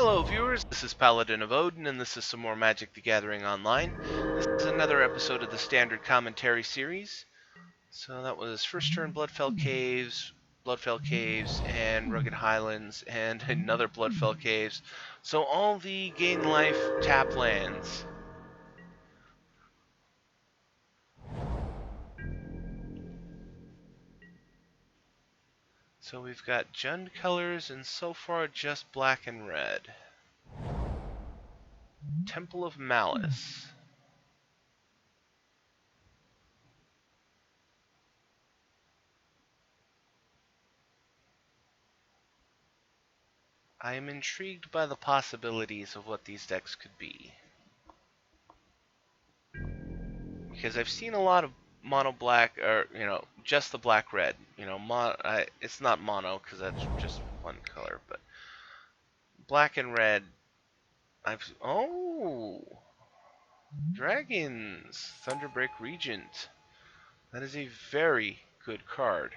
Hello viewers, this is Paladin of Odin, and this is some more Magic the Gathering Online. This is another episode of the Standard Commentary series. So that was first turn Bloodfell Caves, and Rugged Highlands, and another Bloodfell Caves. So all the gain life tap lands. So we've got Jund colors, and so far just black and red. Temple of Malice. I am intrigued by the possibilities of what these decks could be. Because I've seen a lot of mono black, or, just the black red. It's not mono because that's just one color, but black and red. Dragons! Thunderbreak Regent. That is a very good card.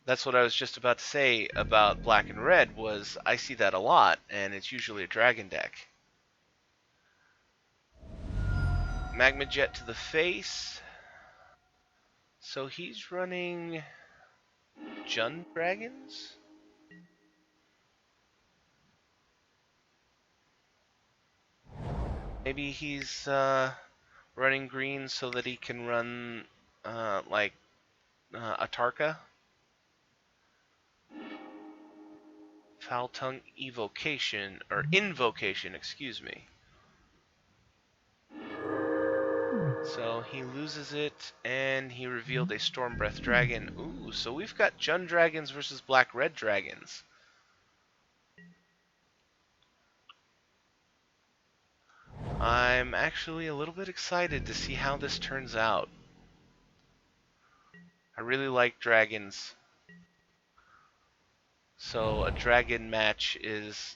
That's what I was just about to say about black and red, was I see that a lot, and it's usually a dragon deck. Magma Jet to the face. So he's running Jund Dragons? Maybe he's running green so that he can run Atarka? Foul Tongue Evocation, or Invocation, excuse me. So he loses it, and he revealed a Stormbreath Dragon. Ooh, so we've got Jund Dragons versus Black-Red Dragons. I'm actually a little bit excited to see how this turns out. I really like dragons. So a dragon match is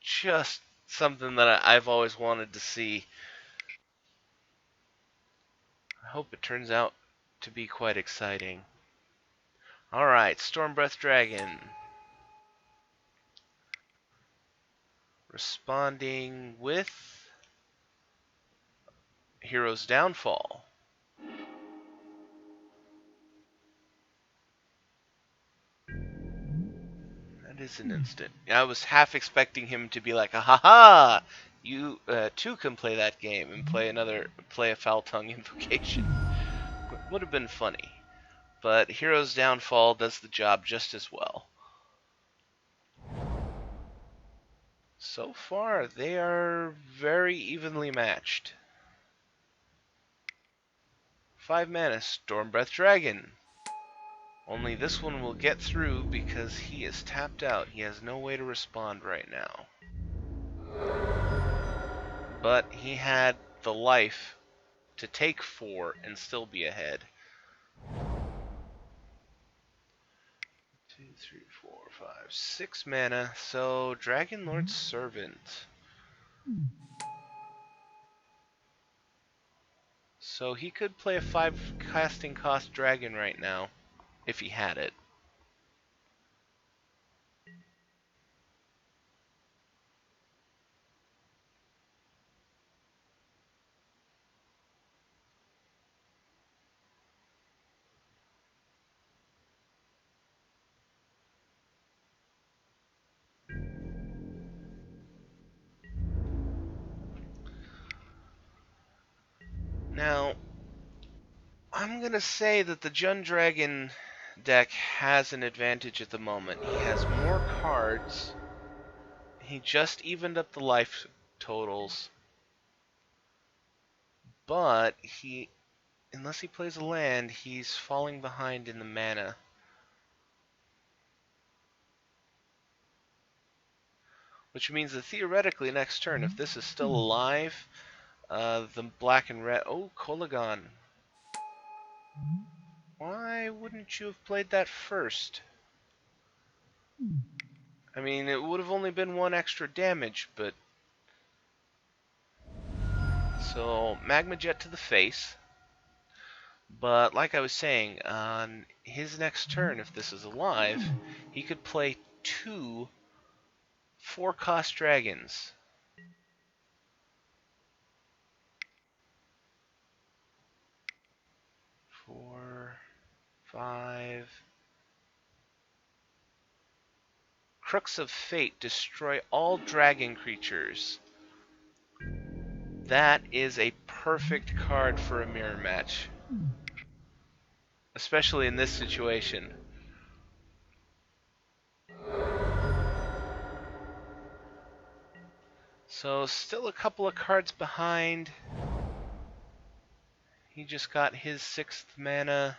just something that I've always wanted to see. I hope it turns out to be quite exciting. Alright, Stormbreath Dragon. Responding with Hero's Downfall. That is an instant. I was half expecting him to be like, ha! You too can play that game and play a Foul Tongue Invocation. Would have been funny. But Hero's Downfall does the job just as well. So far, they are very evenly matched. 5 mana, Stormbreath Dragon. Only this one will get through because he is tapped out. He has no way to respond right now. But he had the life to take 4 and still be ahead. 2, 3, 4, 5, 6 mana. So Dragon Lord's Servant. So he could play a 5 casting cost dragon right now, if he had it. Now, I'm going to say that the Jund Dragon deck has an advantage at the moment. He has more cards. He just evened up the life totals. But unless he plays a land, he's falling behind in the mana. Which means that theoretically next turn, if this is still alive, the black and red... Oh, Kolaghan. Why wouldn't you have played that first? I mean, it would have only been 1 extra damage, but... So, Magma Jet to the face. But, like I was saying, on his next turn, if this is alive, he could play 2 4-cost dragons. Four, 5. Crux of Fate. Destroy all dragon creatures. That is a perfect card for a mirror match. Especially in this situation. So still a couple of cards behind. He just got his 6th mana.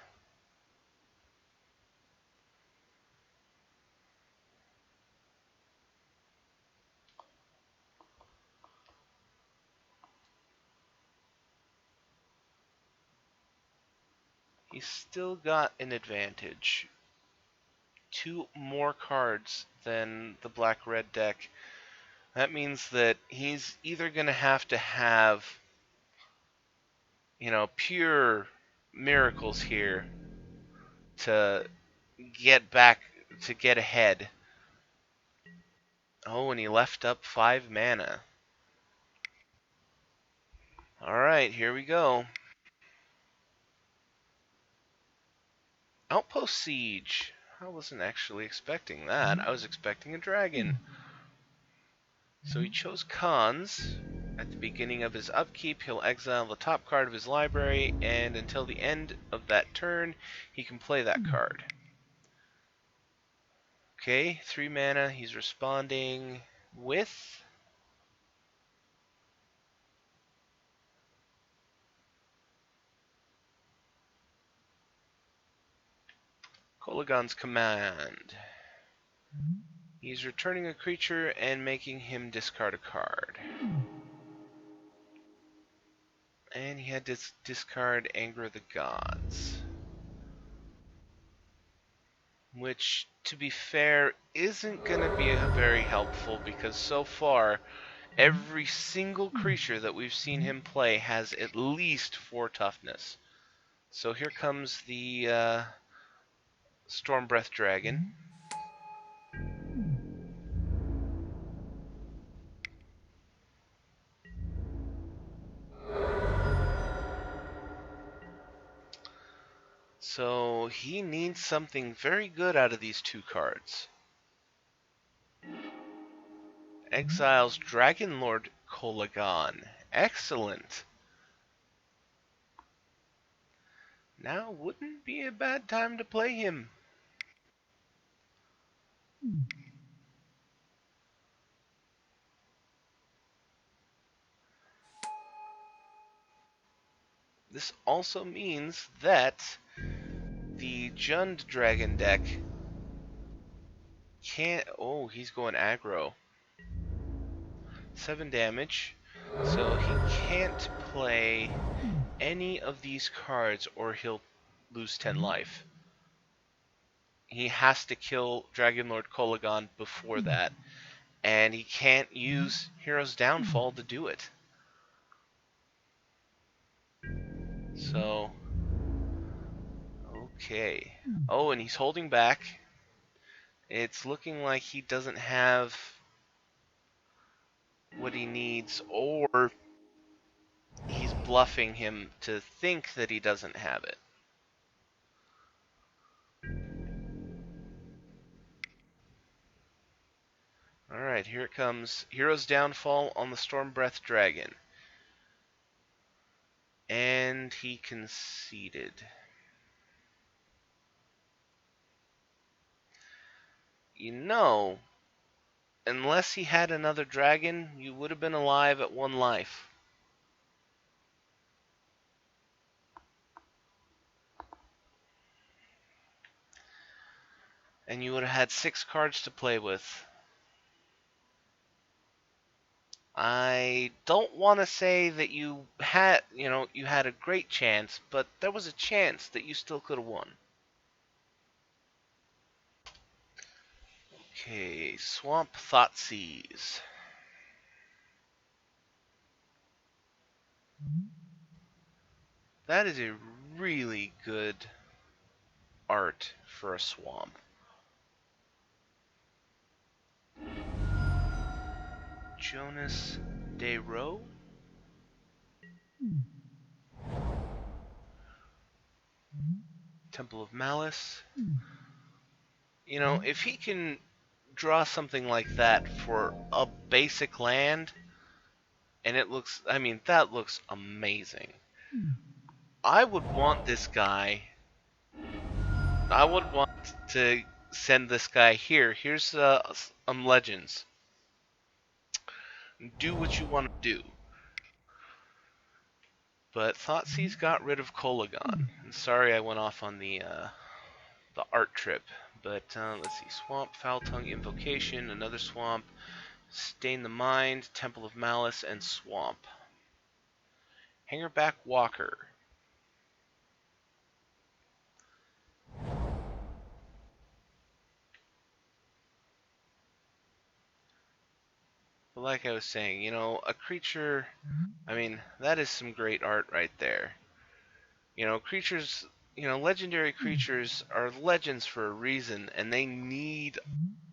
He's still got an advantage. 2 more cards than the black-red deck. That means that he's either going to have, pure miracles here to get back, to get ahead. Oh, and he left up 5 mana. Alright, here we go. Outpost Siege. I wasn't actually expecting that. I was expecting a dragon. So he chose Khans. At the beginning of his upkeep, he'll exile the top card of his library, and until the end of that turn, he can play that card. Okay, 3 mana. He's responding with Kolaghan's Command. He's returning a creature and making him discard a card. And he had to discard Anger of the Gods. Which, to be fair, isn't going to be very helpful because so far, every single creature that we've seen him play has at least 4 toughness. So here comes the Stormbreath Dragon. So he needs something very good out of these 2 cards. Exiles Dragonlord Kolaghan. Excellent. Now wouldn't be a bad time to play him. This also means that the Jund Dragon deck can't... Oh, he's going aggro. 7 damage. So he can't play any of these cards or he'll lose 10 life. He has to kill Dragonlord Kolaghan before that. And he can't use Hero's Downfall to do it. So... Okay. Oh, and he's holding back. It's looking like he doesn't have what he needs, or he's bluffing him to think that he doesn't have it. Alright, here it comes. Hero's Downfall on the Stormbreath Dragon. And he conceded. You know, unless he had another dragon, you would have been alive at 1 life. And you would have had 6 cards to play with. I don't want to say that you had a great chance, but there was a chance that you still could have won. Okay, Swamp Thoughtseize. That is a really good art for a swamp. Jonas Desro. Temple of Malice. You know, if he can draw something like that for a basic land, and it looks, I mean, that looks amazing. I would want this guy, I would want to send this guy here. Here's some legends. Do what you want to do. But Thoughtseize got rid of Kolagon. And sorry I went off on the art trip. But let's see, Swamp, Foul Tongue, Invocation, another Swamp, Stain the Mind, Temple of Malice, and Swamp. Hangerback Walker. But like I was saying, you know, a creature, I mean, that is some great art right there. You know, creatures, you know, legendary creatures are legends for a reason, and they need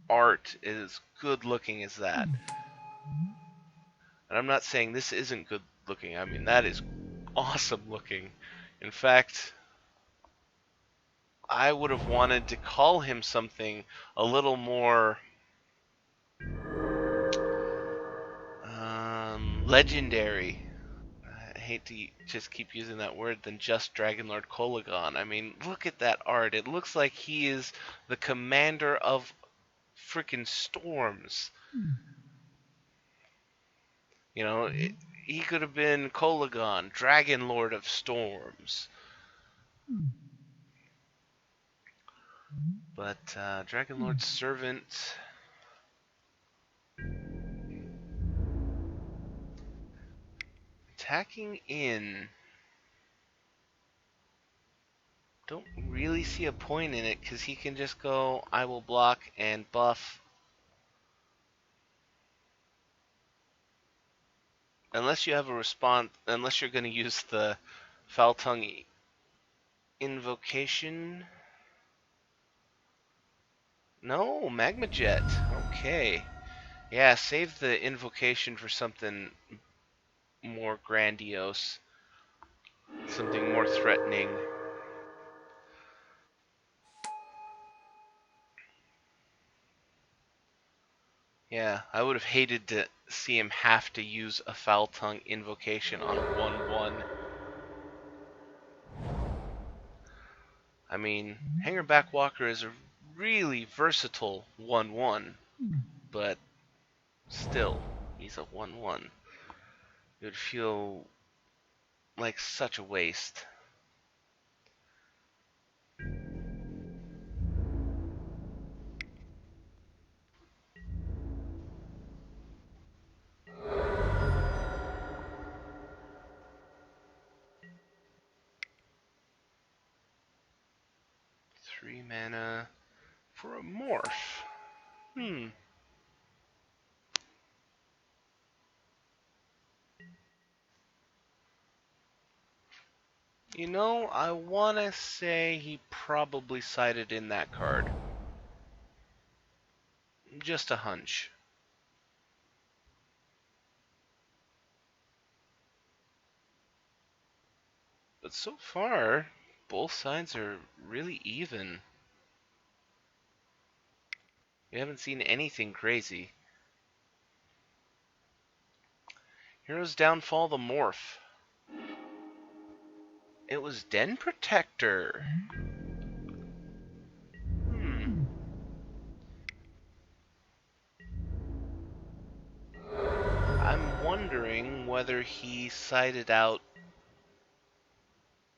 art as good looking as that. And I'm not saying this isn't good looking, I mean, that is awesome looking. In fact, I would have wanted to call him something a little more legendary. I hate to just keep using that word than just Dragonlord Kolagon. I mean, look at that art. It looks like he is the commander of freaking storms. You know, he could have been Kolagon, Dragonlord of Storms. But Dragonlord's Servant. Attacking in. Don't really see a point in it because he can just go, I will block and buff. Unless you have a response, unless you're going to use the Foul Tongue Invocation. No, Magma Jet. Okay. Yeah, save the invocation for something more grandiose. Something more threatening. Yeah, I would have hated to see him have to use a Foul Tongue Invocation on a 1-1. I mean, Hangerback Walker is a really versatile 1-1, but still, he's a 1-1. It would feel like such a waste. Three mana for a morph. You know, I want to say he probably sided in that card. Just a hunch. But so far, both sides are really even. We haven't seen anything crazy. Hero's Downfall the Morph. It was Den Protector. I'm wondering whether he sided out,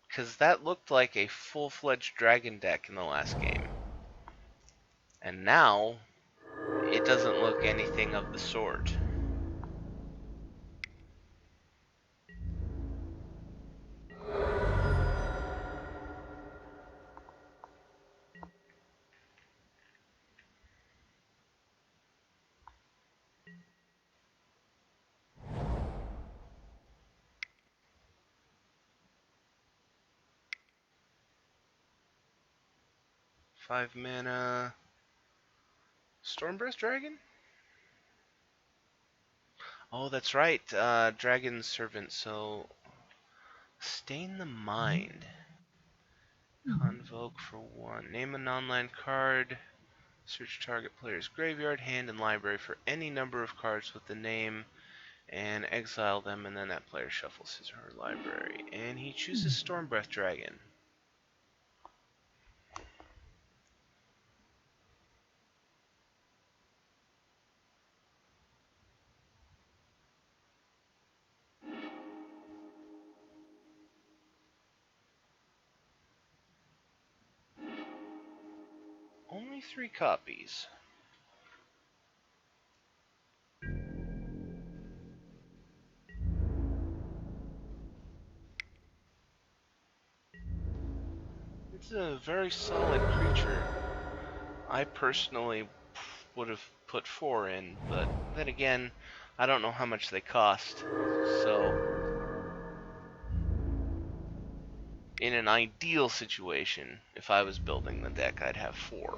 because that looked like a full-fledged dragon deck in the last game. And now, it doesn't look anything of the sort. Five mana Stormbreath Dragon? Oh, that's right. Dragon Servant. So, Stain the Mind. Convoke for 1. Name an online card. Search target player's graveyard, hand, and library for any number of cards with the name and exile them, and then that player shuffles his or her library. And he chooses Stormbreath Dragon. Only 3 copies. It's a very solid creature. I personally would have put 4 in, but then again, I don't know how much they cost. So, in an ideal situation, if I was building the deck, I'd have 4.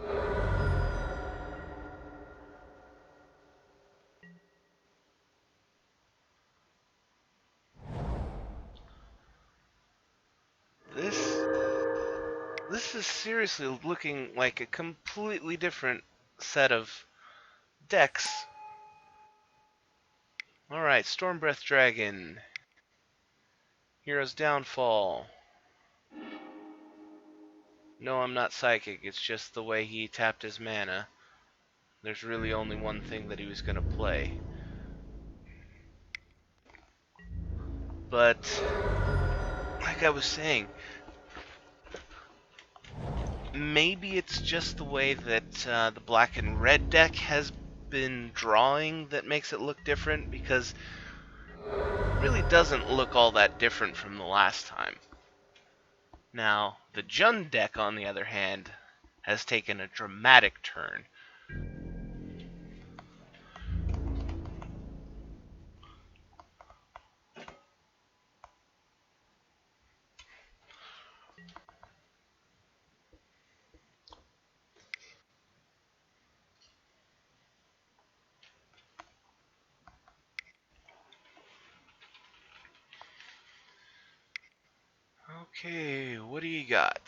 This is seriously looking like a completely different set of decks. Alright, Stormbreath Dragon. Hero's Downfall. No, I'm not psychic, it's just the way he tapped his mana. There's really only one thing that he was going to play. But, like I was saying, maybe it's just the way that the black and red deck has been drawing that makes it look different, because it really doesn't look all that different from the last time. Now, the Jund deck, on the other hand, has taken a dramatic turn. Okay, what do you got?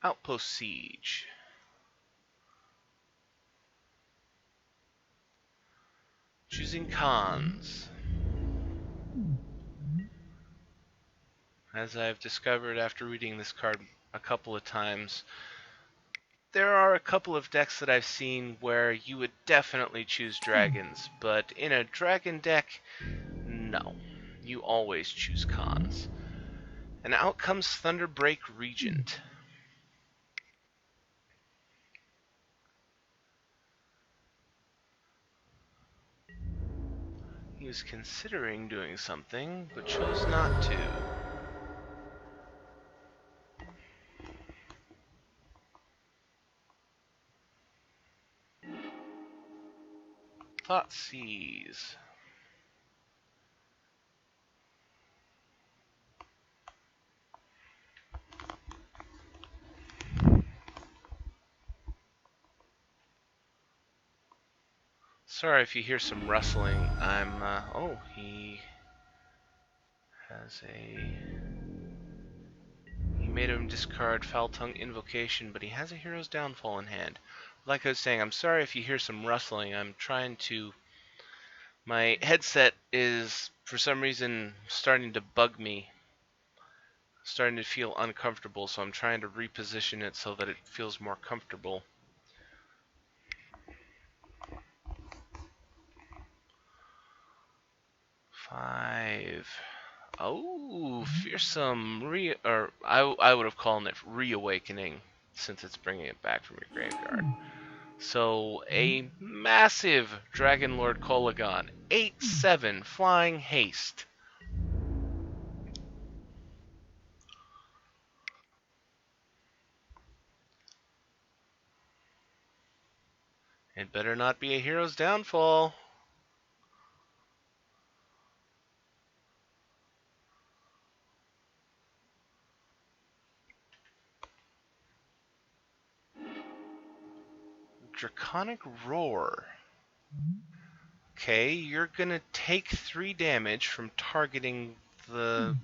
Outpost Siege. Choosing cons. As I've discovered after reading this card a couple of times, there are a couple of decks that I've seen where you would definitely choose dragons, but in a dragon deck, no. You always choose cons. And out comes Thunderbreak Regent. He was considering doing something, but chose not to. Thoughtseize. Sorry if you hear some rustling. Oh, he has a... He made him discard Foul Tongue Invocation, but he has a Hero's Downfall in hand. Like I was saying, I'm sorry if you hear some rustling. I'm trying to... My headset is, for some reason, starting to bug me. Starting to feel uncomfortable, so I'm trying to reposition it so that it feels more comfortable. Five. Oh, fearsome I would have called it reawakening, since it's bringing it back from your graveyard. So a massive Dragon Lord Kolaghan, 8/7 flying haste. It better not be a Hero's Downfall. Draconic Roar. Okay, you're gonna take 3 damage from targeting the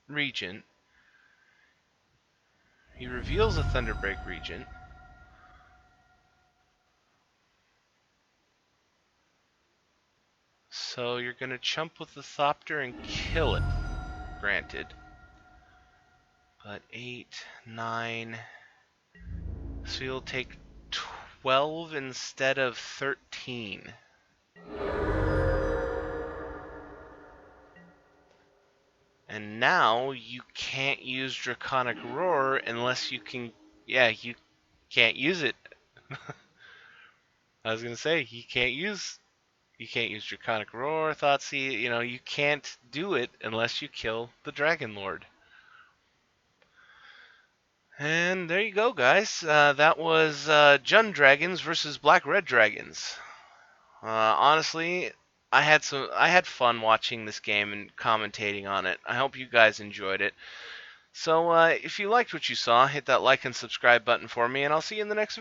Regent. He reveals a Thunderbreak Regent. So you're gonna chump with the Thopter and kill it. Granted. But 8, 9... So you'll take 12 instead of 13. And now you can't use Draconic Roar unless you can... Yeah, you can't use it. I was gonna say, you can't use Draconic Roar, Thoughtseize, you can't do it unless you kill the Dragon Lord. And there you go, guys. That was Jund Dragons versus Black Red Dragons. Honestly, I had fun watching this game and commentating on it. I hope you guys enjoyed it. So if you liked what you saw, hit that like and subscribe button for me, and I'll see you in the next video.